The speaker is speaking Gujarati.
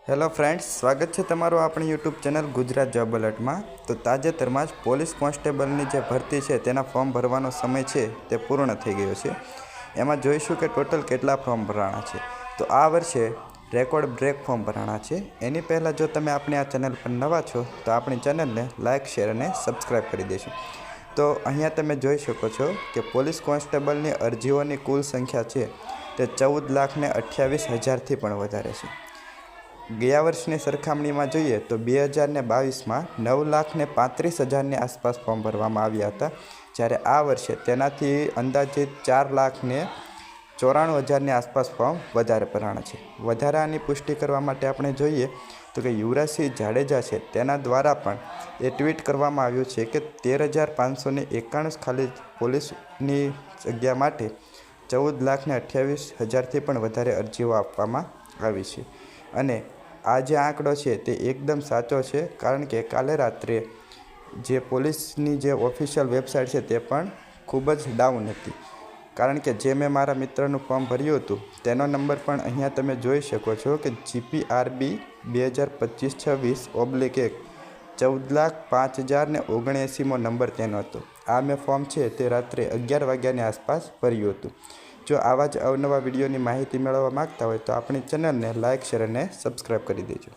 હેલો ફ્રેન્ડ્સ, સ્વાગત છે તમારું આપણી યુટ્યુબ ચેનલ ગુજરાત જોબ એલર્ટમાં। તો તાજેતરમાં જ પોલીસ કોન્સ્ટેબલની જે ભરતી છે તેના ફોર્મ ભરવાનો સમય છે તે પૂર્ણ થઈ ગયો છે। એમાં જોઈશું કે ટોટલ કેટલા ફોર્મ ભરાણા છે। તો આ વર્ષે રેકોર્ડ બ્રેક ફોર્મ ભરાણા છે। એની પહેલાં જો તમે આપણી આ ચેનલ પર નવા છો તો આપણી ચેનલને લાઇક, શેર અને સબસ્ક્રાઈબ કરી દેશો। તો અહીંયા તમે જોઈ શકો છો કે પોલીસ કોન્સ્ટેબલની અરજીઓની કુલ સંખ્યા છે તે 14,28,000થી પણ વધારે છે। ગયા વર્ષની સરખામણીમાં જોઈએ તો 2022માં 9,35,000ની આસપાસ ફોર્મ ભરવામાં આવ્યા હતા, જ્યારે આ વર્ષે તેનાથી અંદાજિત 4,94,000ની આસપાસ ફોર્મ વધારે ભરાણા છે। વધારાની પુષ્ટિ કરવા માટે આપણે જોઈએ તો કે યુવરાજસિંહ જાડેજા છે તેના દ્વારા પણ એ ટ્વીટ કરવામાં આવ્યું છે કે 13,591 ખાલી પોલીસની જગ્યા માટે 14,28,000થી પણ વધારે અરજીઓ આપવામાં આવી છે। અને આ જે આંકડો છે તે એકદમ સાચો છે, કારણ કે કાલે રાત્રે જે પોલીસની જે ઓફિશિયલ વેબસાઇટ છે તે પણ ખૂબ જ ડાઉન હતી, કારણ કે જે મેં મારા મિત્રનું ફોર્મ ભર્યું હતું તેનો નંબર પણ અહીંયા તમે જોઈ શકો છો કે GPRB 2025-26/1 14,05,079મો નંબર તેનો હતો। આ મેં ફોર્મ છે તે રાત્રે 11 વાગ્યાની આસપાસ ભર્યું હતું। જો આવા જ અવનવા વિડીયોની માહિતી મેળવવા માગતા હોય તો આપણી ચેનલને લાઇક, શેર અને સબસ્ક્રાઈબ કરી દેજો।